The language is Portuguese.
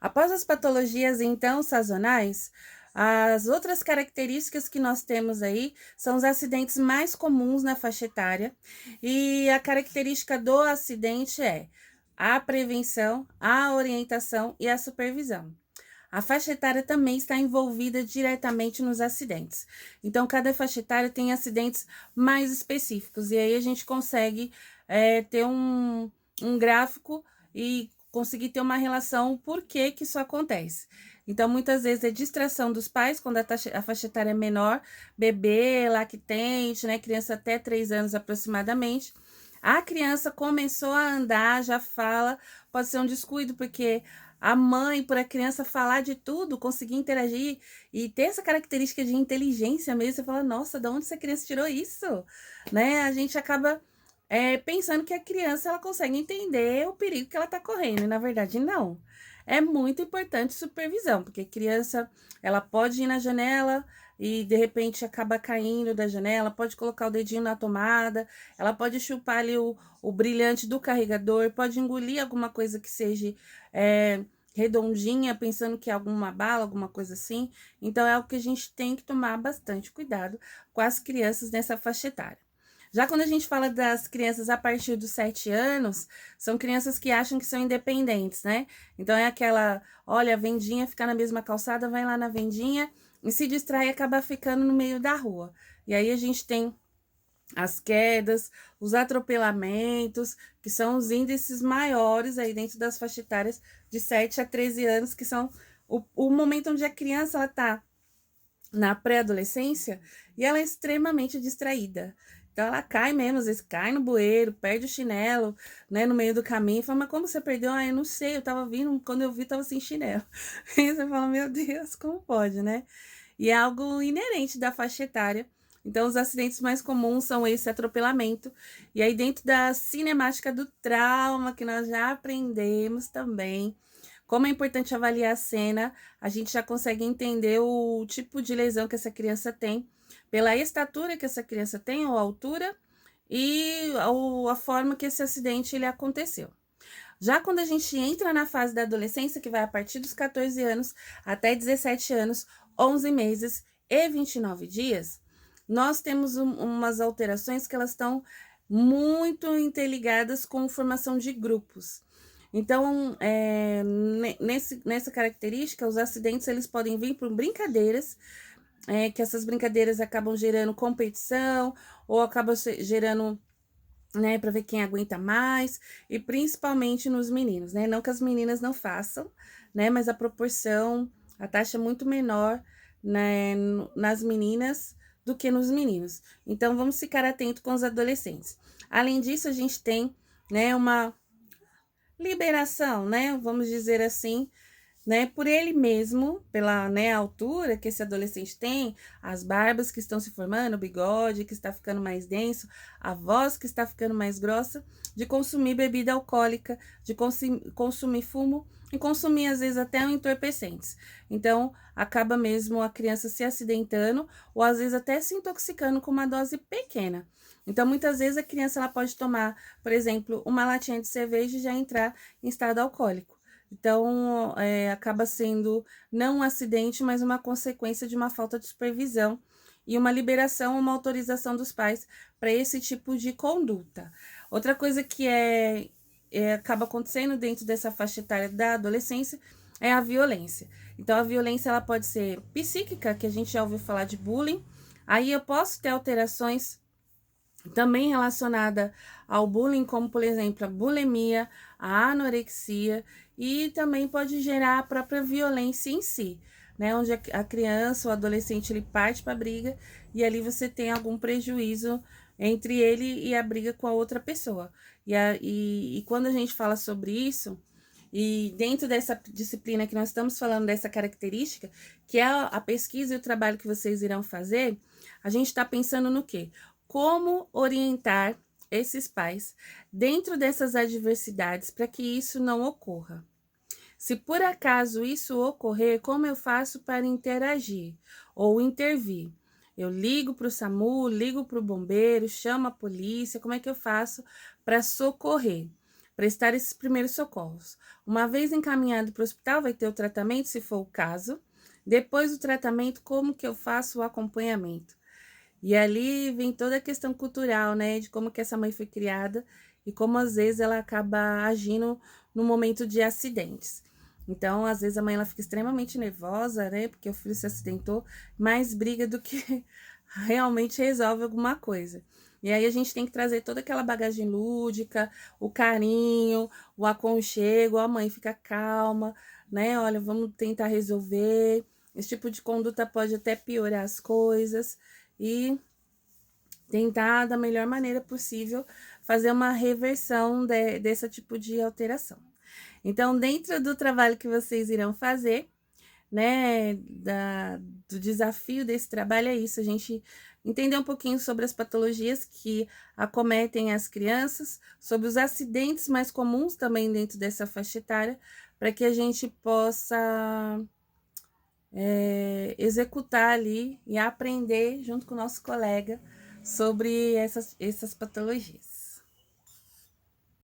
Após as patologias, então, sazonais, as outras características que nós temos aí são os acidentes mais comuns na faixa etária, e a característica do acidente é a prevenção, a orientação e a supervisão. A faixa etária também está envolvida diretamente nos acidentes. Então, cada faixa etária tem acidentes mais específicos, e aí a gente consegue ter um gráfico e conseguir ter uma relação por que que isso acontece. Então, muitas vezes é distração dos pais, quando a faixa etária é menor, bebê, lactente, né, criança até 3 anos aproximadamente. A criança começou a andar, já fala, pode ser um descuido, porque a mãe, por a criança falar de tudo, conseguir interagir e ter essa característica de inteligência mesmo, você fala, nossa, de onde essa criança tirou isso? Né? A gente acaba pensando que a criança ela consegue entender o perigo que ela está correndo, e na verdade não. É muito importante supervisão, porque criança, ela pode ir na janela e de repente acaba caindo da janela, pode colocar o dedinho na tomada, ela pode chupar ali o brilhante do carregador, pode engolir alguma coisa que seja redondinha, pensando que é alguma bala, alguma coisa assim. Então, é o que a gente tem que tomar bastante cuidado com as crianças nessa faixa etária. Já quando a gente fala das crianças a partir dos 7 anos, são crianças que acham que são independentes, né? Então, é aquela, olha, a vendinha fica na mesma calçada, vai lá na vendinha e se distrai e acaba ficando no meio da rua. E aí a gente tem as quedas, os atropelamentos, que são os índices maiores aí dentro das faixas etárias de 7 a 13 anos, que são o momento onde a criança ela tá na pré-adolescência e ela é extremamente distraída. Então ela cai mesmo, às vezes cai no bueiro, perde o chinelo, né, no meio do caminho, fala, mas como você perdeu? Ah, eu não sei, eu tava vindo, quando eu vi, tava sem chinelo. E você fala, meu Deus, como pode, né? E é algo inerente da faixa etária. Então, os acidentes mais comuns são esse atropelamento. E aí, dentro da cinemática do trauma, que nós já aprendemos também, como é importante avaliar a cena, a gente já consegue entender o tipo de lesão que essa criança tem, pela estatura que essa criança tem, ou altura, e a forma que esse acidente ele aconteceu. Já quando a gente entra na fase da adolescência, que vai a partir dos 14 anos até 17 anos, 11 meses e 29 dias, nós temos umas alterações que elas estão muito interligadas com formação de grupos. Então, nessa característica, os acidentes eles podem vir por brincadeiras, que essas brincadeiras acabam gerando competição ou acabam gerando, né, para ver quem aguenta mais, e principalmente nos meninos, né? Não que as meninas não façam, né, mas a proporção, a taxa é muito menor, né, nas meninas do que nos meninos. Então vamos ficar atento com os adolescentes. Além disso, a gente tem, né, uma liberação, né, vamos dizer assim, né, por ele mesmo, pela, né, altura que esse adolescente tem, as barbas que estão se formando, o bigode que está ficando mais denso, a voz que está ficando mais grossa, de consumir bebida alcoólica, de consumir fumo e consumir às vezes até entorpecentes. Então, acaba mesmo a criança se acidentando ou às vezes até se intoxicando com uma dose pequena. Então, muitas vezes a criança ela pode tomar, por exemplo, uma latinha de cerveja e já entrar em estado alcoólico. Então, acaba sendo não um acidente, mas uma consequência de uma falta de supervisão e uma liberação, uma autorização dos pais para esse tipo de conduta. Outra coisa que acaba acontecendo dentro dessa faixa etária da adolescência é a violência. Então, a violência ela pode ser psíquica, que a gente já ouviu falar de bullying. Aí eu posso ter alterações também relacionada ao bullying, como por exemplo a bulimia, a anorexia, e também pode gerar a própria violência em si, né? Onde a criança, o adolescente, ele parte para a briga e ali você tem algum prejuízo entre ele e a briga com a outra pessoa. E quando a gente fala sobre isso, e dentro dessa disciplina que nós estamos falando dessa característica, que é a pesquisa e o trabalho que vocês irão fazer, a gente está pensando no quê? Como orientar esses pais dentro dessas adversidades para que isso não ocorra. Se por acaso isso ocorrer, como eu faço para interagir ou intervir? Eu ligo para o SAMU, ligo para o bombeiro, chamo a polícia, como é que eu faço para socorrer? prestar esses primeiros socorros. Uma vez encaminhado para o hospital, vai ter o tratamento, se for o caso. Depois do tratamento, como que eu faço o acompanhamento? E ali vem toda a questão cultural, né, de como que essa mãe foi criada e como às vezes ela acaba agindo no momento de acidentes. Então, às vezes a mãe ela fica extremamente nervosa, né, porque o filho se acidentou, mais briga do que realmente resolve alguma coisa. E aí a gente tem que trazer toda aquela bagagem lúdica, o carinho, o aconchego, a mãe fica calma, né? Olha, vamos tentar resolver. Esse tipo de conduta pode até piorar as coisas e tentar da melhor maneira possível fazer uma reversão desse tipo de alteração. Então, dentro do trabalho que vocês irão fazer, né, do desafio desse trabalho é isso, a gente entender um pouquinho sobre as patologias que acometem as crianças, sobre os acidentes mais comuns também dentro dessa faixa etária, para que a gente possa executar ali e aprender junto com o nosso colega sobre essas patologias.